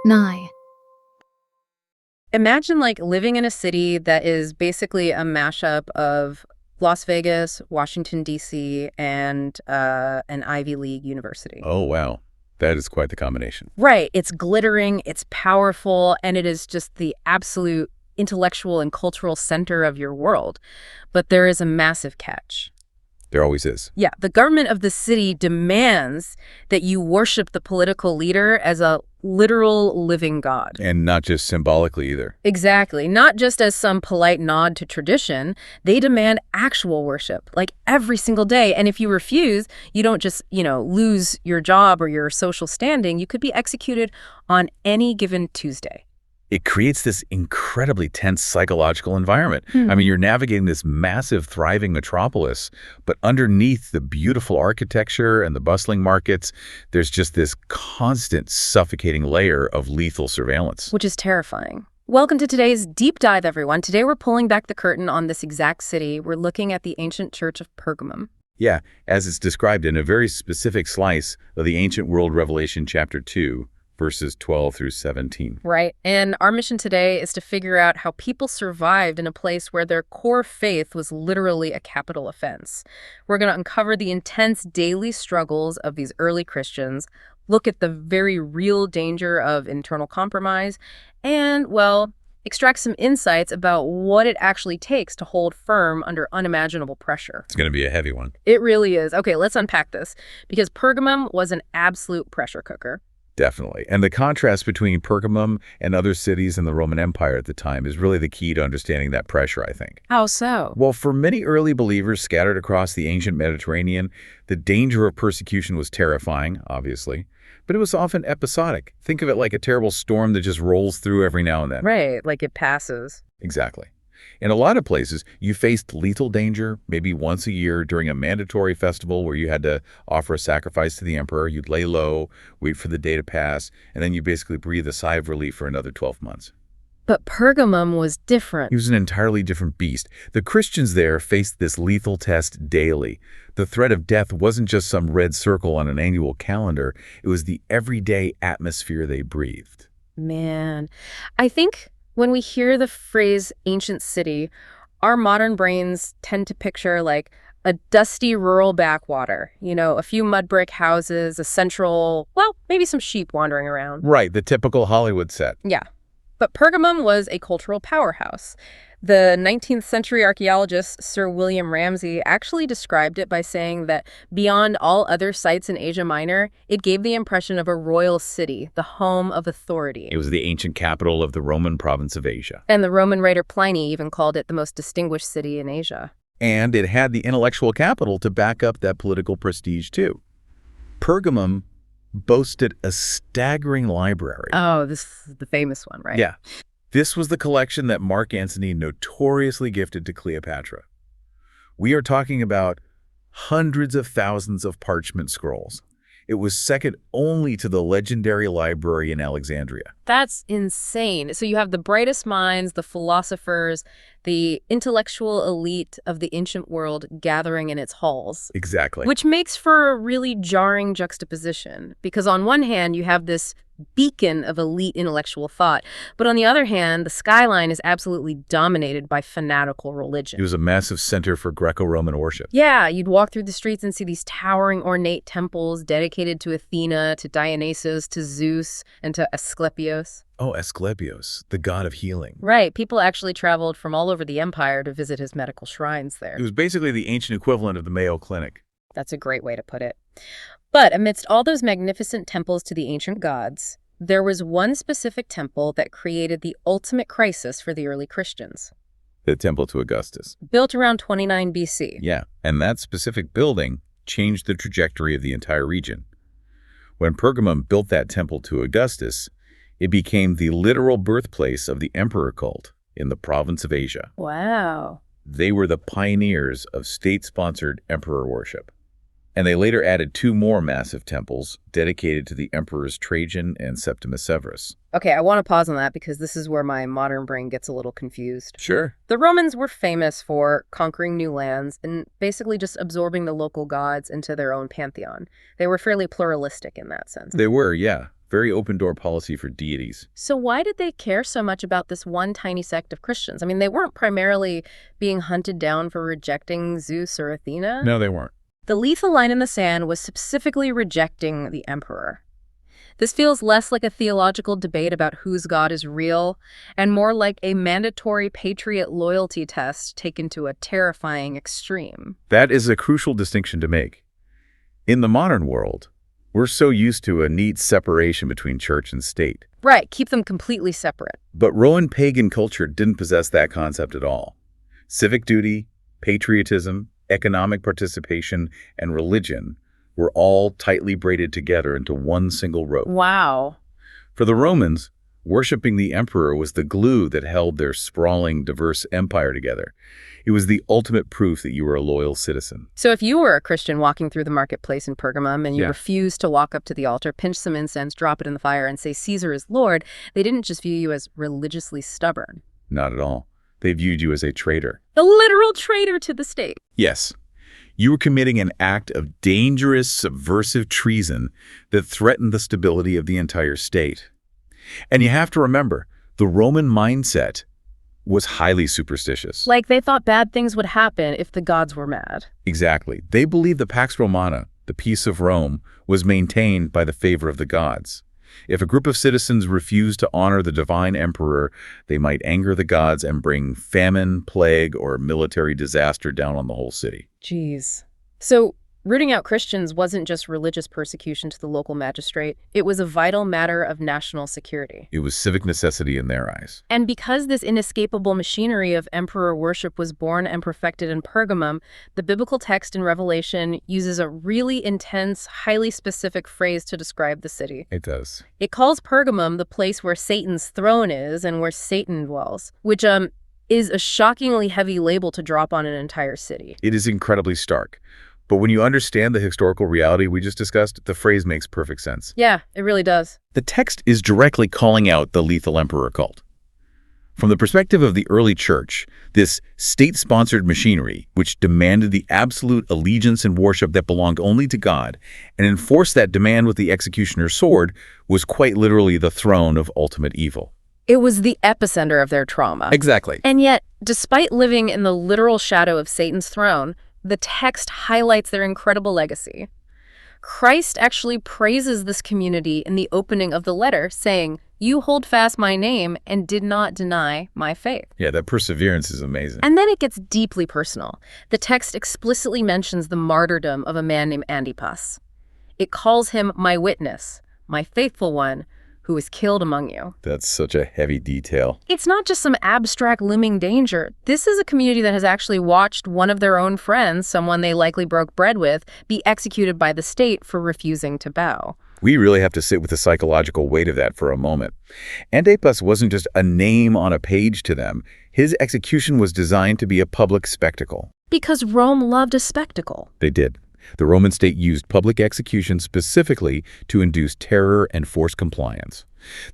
Nye. Imagine living in a city that is basically a mashup of Las Vegas, Washington, D.C., and an Ivy League university. Oh, wow. That is quite the combination. Right. It's glittering, it's powerful, and it is just the absolute intellectual and cultural center of your world. But there is a massive catch. There always is. Yeah, the government of the city demands that you worship the political leader as a literal living god. And not just symbolically either. Exactly. Not just as some polite nod to tradition. They demand actual worship, every single day. And if you refuse, you don't just, lose your job or your social standing. You could be executed on any given Tuesday. It creates this incredibly tense psychological environment. I mean, you're navigating this massive, thriving metropolis, but underneath the beautiful architecture and the bustling markets, there's just this constant, suffocating layer of lethal surveillance. Which is terrifying. Welcome to today's deep dive, everyone. Today we're pulling back the curtain on this exact city. We're looking at the ancient church of Pergamum. Yeah, as it's described in a very specific slice of the ancient world Revelation chapter 2, verses 12 through 17. Right. And our mission today is to figure out how people survived in a place where their core faith was literally a capital offense. We're going to uncover the intense daily struggles of these early Christians, look at the very real danger of internal compromise, and, extract some insights about what it actually takes to hold firm under unimaginable pressure. It's going to be a heavy one. It really is. Okay, let's unpack this, because Pergamum was an absolute pressure cooker. Definitely. And the contrast between Pergamum and other cities in the Roman Empire at the time is really the key to understanding that pressure, I think. How so? Well, for many early believers scattered across the ancient Mediterranean, the danger of persecution was terrifying, obviously, but it was often episodic. Think of it like a terrible storm that just rolls through every now and then. Right, like it passes. Exactly. In a lot of places, you faced lethal danger maybe once a year during a mandatory festival where you had to offer a sacrifice to the emperor. You'd lay low, wait for the day to pass, and then you basically breathe a sigh of relief for another 12 months. But Pergamum was different. It was an entirely different beast. The Christians there faced this lethal test daily. The threat of death wasn't just some red circle on an annual calendar. It was the everyday atmosphere they breathed. Man, I think when we hear the phrase ancient city, our modern brains tend to picture a dusty rural backwater, a few mud brick houses, a central, maybe some sheep wandering around. Right, the typical Hollywood set. Yeah. But Pergamum was a cultural powerhouse. The 19th century archaeologist Sir William Ramsay actually described it by saying that beyond all other sites in Asia Minor, it gave the impression of a royal city, the home of authority. It was the ancient capital of the Roman province of Asia. And the Roman writer Pliny even called it the most distinguished city in Asia. And it had the intellectual capital to back up that political prestige, too. Pergamum boasted a staggering library. Oh, this is the famous one, right? Yeah. This was the collection that Mark Antony notoriously gifted to Cleopatra. We are talking about hundreds of thousands of parchment scrolls. It was second only to the legendary library in Alexandria. That's insane. So you have the brightest minds, the philosophers, the intellectual elite of the ancient world gathering in its halls. Exactly. Which makes for a really jarring juxtaposition, because on one hand, you have this beacon of elite intellectual thought, but on the other hand, the skyline is absolutely dominated by fanatical religion. It was a massive center for Greco-Roman worship. Yeah, you'd walk through the streets and see these towering, ornate temples dedicated to Athena, to Dionysus, to Zeus, and to Asclepios. Oh, Asclepios, the god of healing. Right. People actually traveled from all over the empire to visit his medical shrines there. It was basically the ancient equivalent of the Mayo Clinic. That's a great way to put it. But amidst all those magnificent temples to the ancient gods, there was one specific temple that created the ultimate crisis for the early Christians. The temple to Augustus. Built around 29 BC. Yeah, and that specific building changed the trajectory of the entire region. When Pergamum built that temple to Augustus, it became the literal birthplace of the emperor cult in the province of Asia. Wow. They were the pioneers of state-sponsored emperor worship. And they later added two more massive temples dedicated to the emperors Trajan and Septimus Severus. Okay, I want to pause on that because this is where my modern brain gets a little confused. Sure. The Romans were famous for conquering new lands and basically just absorbing the local gods into their own pantheon. They were fairly pluralistic in that sense. They were, yeah. Very open-door policy for deities. So why did they care so much about this one tiny sect of Christians? I mean, they weren't primarily being hunted down for rejecting Zeus or Athena. No, they weren't. The lethal line in the sand was specifically rejecting the emperor. This feels less like a theological debate about whose God is real and more like a mandatory patriot loyalty test taken to a terrifying extreme. That is a crucial distinction to make. In the modern world, we're so used to a neat separation between church and state. Right, keep them completely separate. But Roman pagan culture didn't possess that concept at all. Civic duty, patriotism, economic participation, and religion were all tightly braided together into one single rope. Wow. For the Romans, worshiping the emperor was the glue that held their sprawling, diverse empire together. It was the ultimate proof that you were a loyal citizen. So if you were a Christian walking through the marketplace in Pergamum and you Yeah. refused to walk up to the altar, pinch some incense, drop it in the fire, and say Caesar is Lord, they didn't just view you as religiously stubborn. Not at all. They viewed you as a traitor. A literal traitor to the state. Yes. You were committing an act of dangerous, subversive treason that threatened the stability of the entire state. And you have to remember, the Roman mindset was highly superstitious. Like they thought bad things would happen if the gods were mad. Exactly. They believed the Pax Romana, the peace of Rome, was maintained by the favor of the gods. If a group of citizens refused to honor the divine emperor, they might anger the gods and bring famine, plague, or military disaster down on the whole city. Jeez. So rooting out Christians wasn't just religious persecution to the local magistrate. It was a vital matter of national security. It was civic necessity in their eyes. And because this inescapable machinery of emperor worship was born and perfected in Pergamum, the biblical text in Revelation uses a really intense, highly specific phrase to describe the city. It does. It calls Pergamum the place where Satan's throne is and where Satan dwells, which is a shockingly heavy label to drop on an entire city. It is incredibly stark. But when you understand the historical reality we just discussed, the phrase makes perfect sense. Yeah, it really does. The text is directly calling out the lethal emperor cult. From the perspective of the early church, this state-sponsored machinery, which demanded the absolute allegiance and worship that belonged only to God, and enforced that demand with the executioner's sword, was quite literally the throne of ultimate evil. It was the epicenter of their trauma. Exactly. And yet, despite living in the literal shadow of Satan's throne, the text highlights their incredible legacy. Christ actually praises this community in the opening of the letter, saying, "You hold fast my name and did not deny my faith." Yeah, that perseverance is amazing. And then it gets deeply personal. The text explicitly mentions the martyrdom of a man named Antipas. It calls him my witness, my faithful one, who was killed among you. That's such a heavy detail. It's not just some abstract looming danger. This is a community that has actually watched one of their own friends, someone they likely broke bread with, be executed by the state for refusing to bow. We really have to sit with the psychological weight of that for a moment. Antipas wasn't just a name on a page to them. His execution was designed to be a public spectacle. Because Rome loved a spectacle. They did. The Roman state used public execution specifically to induce terror and force compliance.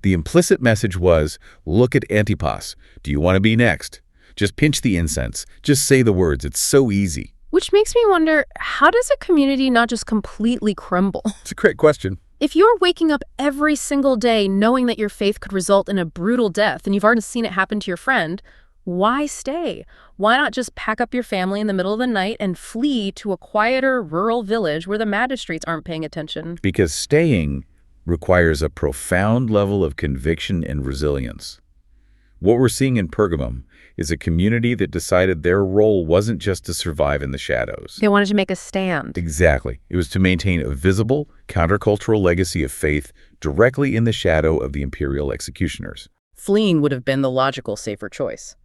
The implicit message was, look at Antipas. Do you want to be next? Just pinch the incense. Just say the words. It's so easy. Which makes me wonder, how does a community not just completely crumble? It's a great question. If you're waking up every single day knowing that your faith could result in a brutal death, and you've already seen it happen to your friend, why stay? Why not just pack up your family in the middle of the night and flee to a quieter rural village where the magistrates aren't paying attention? Because staying requires a profound level of conviction and resilience. What we're seeing in Pergamum is a community that decided their role wasn't just to survive in the shadows. They wanted to make a stand. Exactly. It was to maintain a visible, countercultural legacy of faith directly in the shadow of the imperial executioners. Fleeing would have been the logical, safer choice.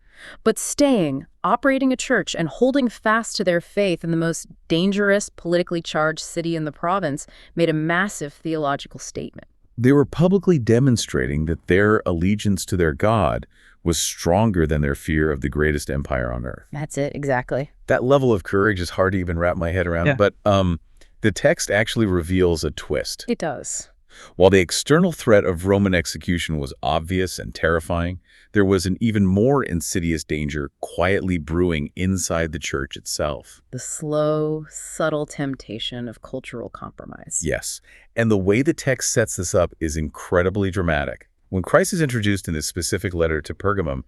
But staying, operating a church, and holding fast to their faith in the most dangerous, politically charged city in the province made a massive theological statement. They were publicly demonstrating that their allegiance to their God was stronger than their fear of the greatest empire on earth. That's it, exactly. That level of courage is hard to even wrap my head around, but the text actually reveals a twist. It does. While the external threat of Roman execution was obvious and terrifying, there was an even more insidious danger quietly brewing inside the church itself. The slow, subtle temptation of cultural compromise. Yes, and the way the text sets this up is incredibly dramatic. When Christ is introduced in this specific letter to Pergamum,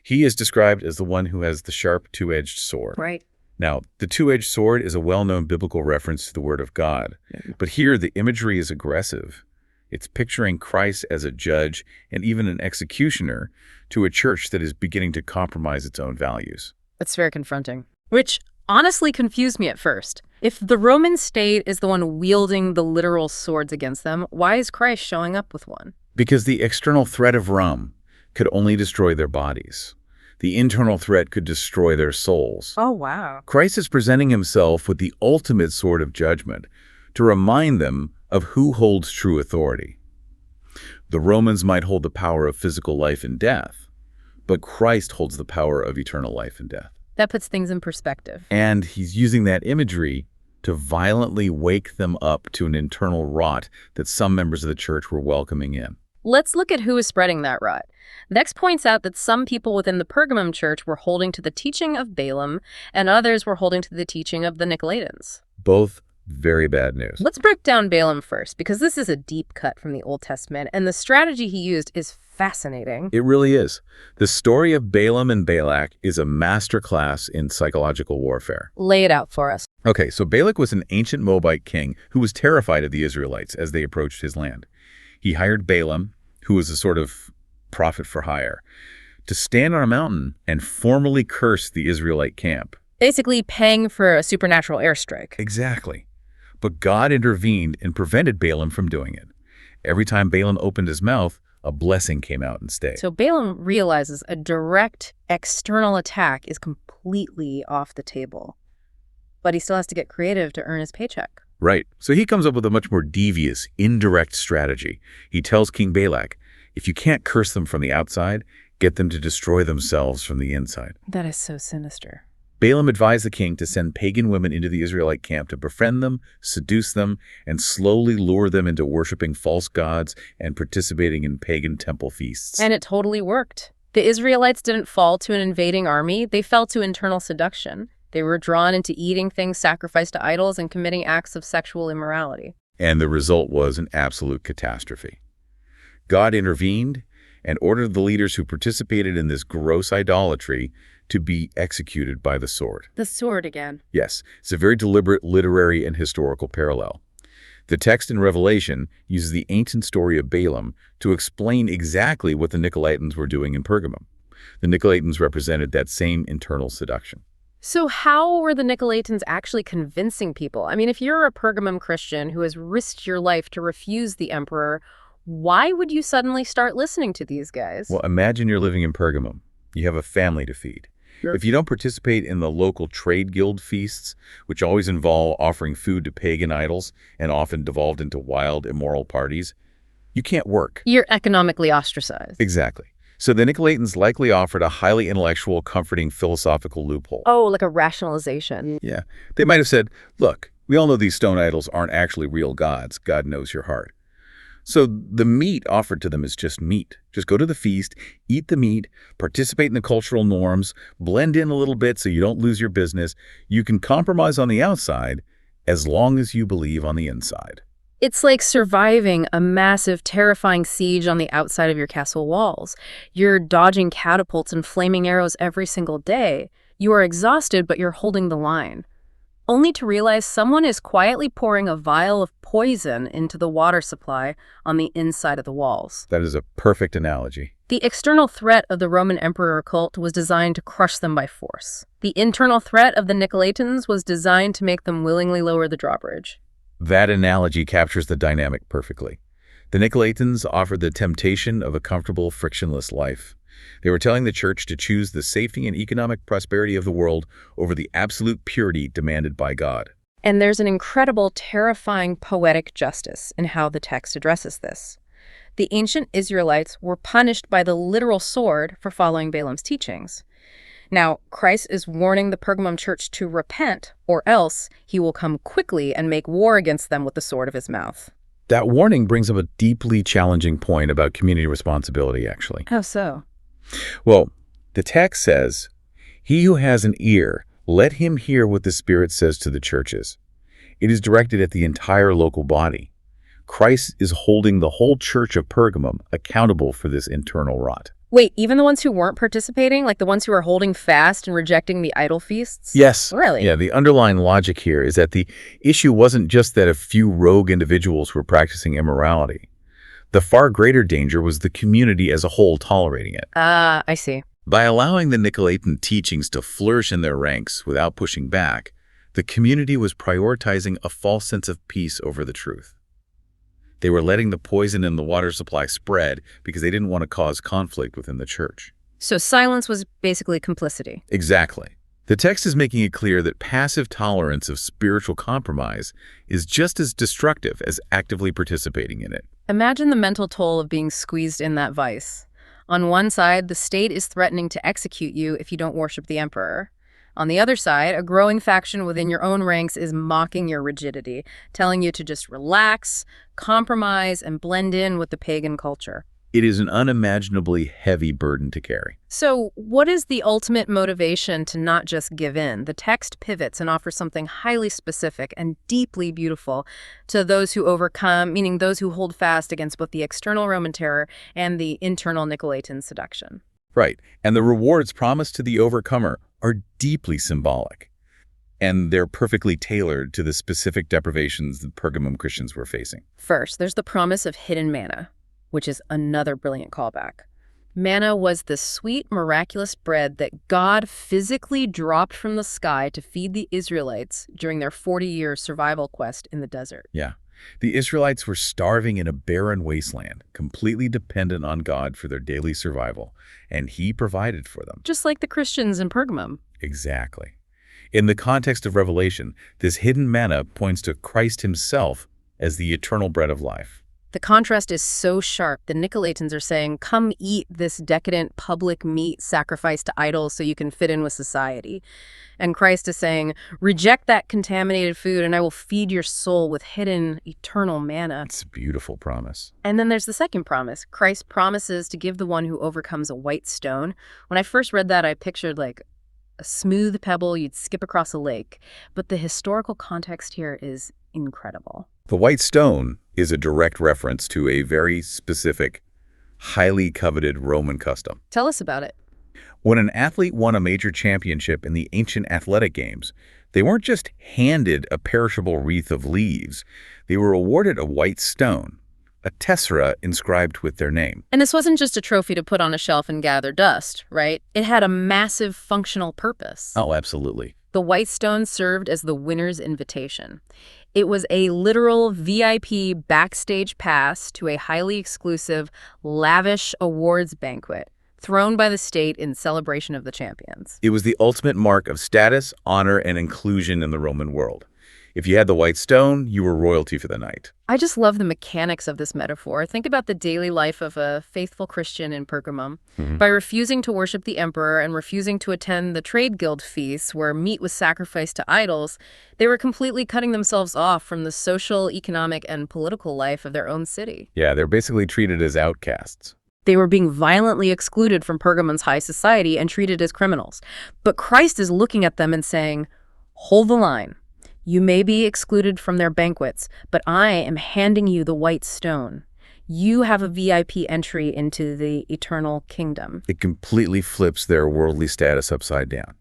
he is described as the one who has the sharp two-edged sword. Right. Now, the two-edged sword is a well-known biblical reference to the Word of God, but here the imagery is aggressive. It's picturing Christ as a judge and even an executioner to a church that is beginning to compromise its own values. That's very confronting. Which honestly confused me at first. If the Roman state is the one wielding the literal swords against them, why is Christ showing up with one? Because the external threat of Rome could only destroy their bodies. The internal threat could destroy their souls. Oh, wow. Christ is presenting himself with the ultimate sword of judgment to remind them of who holds true authority. The Romans might hold the power of physical life and death, but Christ holds the power of eternal life and death. That puts things in perspective. And he's using that imagery to violently wake them up to an internal rot that some members of the church were welcoming in. Let's look at who is spreading that rot. Next points out that some people within the Pergamum church were holding to the teaching of Balaam, and others were holding to the teaching of the Nicolaitans. Both very bad news. Let's break down Balaam first, because this is a deep cut from the Old Testament, and the strategy he used is fascinating. It really is. The story of Balaam and Balak is a masterclass in psychological warfare. Lay it out for us. Okay, so Balak was an ancient Moabite king who was terrified of the Israelites as they approached his land. He hired Balaam, who was a sort of prophet for hire, to stand on a mountain and formally curse the Israelite camp. Basically paying for a supernatural airstrike. Exactly. But God intervened and prevented Balaam from doing it. Every time Balaam opened his mouth, a blessing came out instead. So Balaam realizes a direct external attack is completely off the table. But he still has to get creative to earn his paycheck. Right. So he comes up with a much more devious, indirect strategy. He tells King Balak, if you can't curse them from the outside, get them to destroy themselves from the inside. That is so sinister. Balaam advised the king to send pagan women into the Israelite camp to befriend them, seduce them, and slowly lure them into worshiping false gods and participating in pagan temple feasts. And it totally worked. The Israelites didn't fall to an invading army. They fell to internal seduction. They were drawn into eating things sacrificed to idols and committing acts of sexual immorality. And the result was an absolute catastrophe. God intervened and ordered the leaders who participated in this gross idolatry to be executed by the sword. The sword again. Yes, it's a very deliberate literary and historical parallel. The text in Revelation uses the ancient story of Balaam to explain exactly what the Nicolaitans were doing in Pergamum. The Nicolaitans represented that same internal seduction. So how were the Nicolaitans actually convincing people? I mean, if you're a Pergamum Christian who has risked your life to refuse the emperor, why would you suddenly start listening to these guys? Well, imagine you're living in Pergamum. You have a family to feed. Sure. If you don't participate in the local trade guild feasts, which always involve offering food to pagan idols and often devolved into wild, immoral parties, you can't work. You're economically ostracized. Exactly. So the Nicolaitans likely offered a highly intellectual, comforting philosophical loophole. Oh, like a rationalization. Yeah. They might have said, look, we all know these stone idols aren't actually real gods. God knows your heart. So the meat offered to them is just meat. Just go to the feast, eat the meat, participate in the cultural norms, blend in a little bit so you don't lose your business. You can compromise on the outside as long as you believe on the inside. It's like surviving a massive, terrifying siege on the outside of your castle walls. You're dodging catapults and flaming arrows every single day. You are exhausted, but you're holding the line. Only to realize someone is quietly pouring a vial of poison into the water supply on the inside of the walls. That is a perfect analogy. The external threat of the Roman emperor cult was designed to crush them by force. The internal threat of the Nicolaitans was designed to make them willingly lower the drawbridge. That analogy captures the dynamic perfectly. The Nicolaitans offered the temptation of a comfortable, frictionless life. They were telling the church to choose the safety and economic prosperity of the world over the absolute purity demanded by God. And there's an incredible, terrifying poetic justice in how the text addresses this. The ancient Israelites were punished by the literal sword for following Balaam's teachings. Now, Christ is warning the Pergamum church to repent, or else he will come quickly and make war against them with the sword of his mouth. That warning brings up a deeply challenging point about community responsibility, actually. How so? Well, the text says, "He who has an ear, let him hear what the Spirit says to the churches." It is directed at the entire local body. Christ is holding the whole church of Pergamum accountable for this internal rot. Wait, even the ones who weren't participating, like the ones who are holding fast and rejecting the idol feasts? Yes. Really? Yeah, the underlying logic here is that the issue wasn't just that a few rogue individuals were practicing immorality. The far greater danger was the community as a whole tolerating it. Ah, I see. By allowing the Nicolaitan teachings to flourish in their ranks without pushing back, the community was prioritizing a false sense of peace over the truth. They were letting the poison in the water supply spread because they didn't want to cause conflict within the church. So silence was basically complicity. Exactly. The text is making it clear that passive tolerance of spiritual compromise is just as destructive as actively participating in it. Imagine the mental toll of being squeezed in that vice. On one side, the state is threatening to execute you if you don't worship the emperor. On the other side, a growing faction within your own ranks is mocking your rigidity, telling you to just relax, compromise, and blend in with the pagan culture. It is an unimaginably heavy burden to carry. So what is the ultimate motivation to not just give in? The text pivots and offers something highly specific and deeply beautiful to those who overcome, meaning those who hold fast against both the external Roman terror and the internal Nicolaitan seduction. Right. And the rewards promised to the overcomer are deeply symbolic. And they're perfectly tailored to the specific deprivations the Pergamum Christians were facing. First, there's the promise of hidden manna, which is another brilliant callback. Manna was the sweet, miraculous bread that God physically dropped from the sky to feed the Israelites during their 40-year survival quest in the desert. Yeah. The Israelites were starving in a barren wasteland, completely dependent on God for their daily survival, and He provided for them. Just like the Christians in Pergamum. Exactly. In the context of Revelation, this hidden manna points to Christ Himself as the eternal bread of life. The contrast is so sharp. The Nicolaitans are saying, come eat this decadent public meat sacrificed to idols so you can fit in with society. And Christ is saying, reject that contaminated food and I will feed your soul with hidden eternal manna. It's a beautiful promise. And then there's the second promise. Christ promises to give the one who overcomes a white stone. When I first read that, I pictured like a smooth pebble you'd skip across a lake. But the historical context here is incredible. The white stone is a direct reference to a very specific, highly coveted Roman custom. Tell us about it. When an athlete won a major championship in the ancient athletic games, they weren't just handed a perishable wreath of leaves. They were awarded a white stone, a tessera inscribed with their name. And this wasn't just a trophy to put on a shelf and gather dust, right? It had a massive functional purpose. Oh, absolutely. The white stone served as the winner's invitation. It was a literal VIP backstage pass to a highly exclusive, lavish awards banquet thrown by the state in celebration of the champions. It was the ultimate mark of status, honor, and inclusion in the Roman world. If you had the white stone, you were royalty for the night. I just love the mechanics of this metaphor. Think about the daily life of a faithful Christian in Pergamum. By refusing to worship the emperor and refusing to attend the trade guild feasts where meat was sacrificed to idols, they were completely cutting themselves off from the social, economic, and political life of their own city. Yeah, they're basically treated as outcasts. They were being violently excluded from Pergamon's high society and treated as criminals. But Christ is looking at them and saying, hold the line. You may be excluded from their banquets, but I am handing you the white stone. You have a VIP entry into the eternal kingdom. It completely flips their worldly status upside down.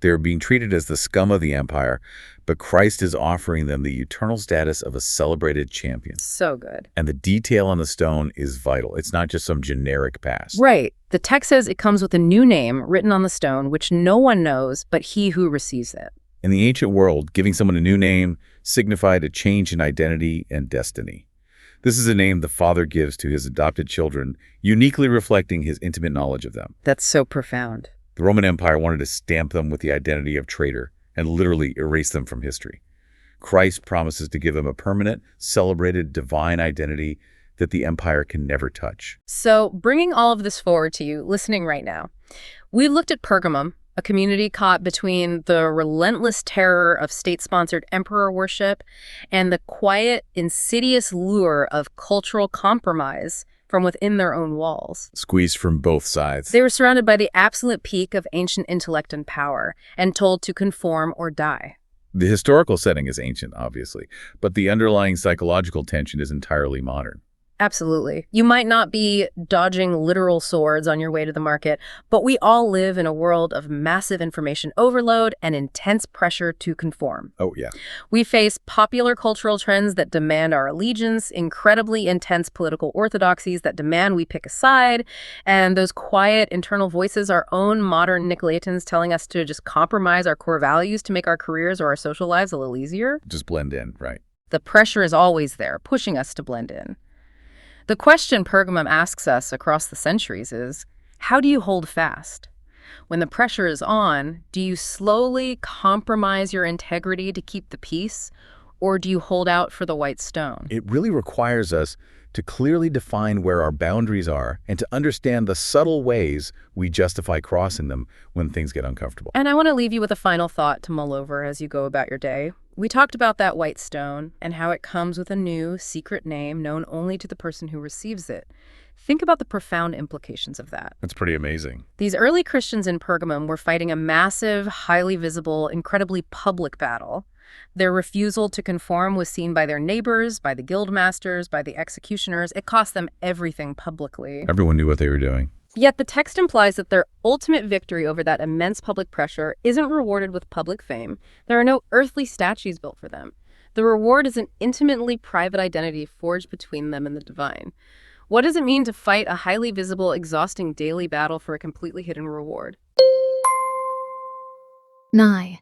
They're being treated as the scum of the empire, but Christ is offering them the eternal status of a celebrated champion. So good. And the detail on the stone is vital. It's not just some generic pass. Right. The text says it comes with a new name written on the stone, which no one knows but he who receives it. In the ancient world, giving someone a new name signified a change in identity and destiny. This is a name the Father gives to his adopted children, uniquely reflecting his intimate knowledge of them. That's so profound. The Roman Empire wanted to stamp them with the identity of traitor and literally erase them from history. Christ promises to give them a permanent, celebrated, divine identity that the empire can never touch. So, bringing all of this forward to you, listening right now, we looked at Pergamum, a community caught between the relentless terror of state-sponsored emperor worship and the quiet, insidious lure of cultural compromise from within their own walls. Squeezed from both sides. They were surrounded by the absolute peak of ancient intellect and power, and told to conform or die. The historical setting is ancient, obviously, but the underlying psychological tension is entirely modern. Absolutely. You might not be dodging literal swords on your way to the market, but we all live in a world of massive information overload and intense pressure to conform. Oh, yeah. We face popular cultural trends that demand our allegiance, incredibly intense political orthodoxies that demand we pick a side, and those quiet internal voices, our own modern Nicolaitans telling us to just compromise our core values to make our careers or our social lives a little easier. Just blend in, right? The pressure is always there, pushing us to blend in. The question Pergamum asks us across the centuries is, how do you hold fast? When the pressure is on, do you slowly compromise your integrity to keep the peace, or do you hold out for the white stone? It really requires us to clearly define where our boundaries are and to understand the subtle ways we justify crossing them when things get uncomfortable. And I want to leave you with a final thought to mull over as you go about your day. We talked about that white stone and how it comes with a new, secret name known only to the person who receives it. Think about the profound implications of that. That's pretty amazing. These early Christians in Pergamum were fighting a massive, highly visible, incredibly public battle. Their refusal to conform was seen by their neighbors, by the guild masters, by the executioners. It cost them everything publicly. Everyone knew what they were doing. Yet the text implies that their ultimate victory over that immense public pressure isn't rewarded with public fame. There are no earthly statues built for them. The reward is an intimately private identity forged between them and the divine. What does it mean to fight a highly visible, exhausting daily battle for a completely hidden reward? 9.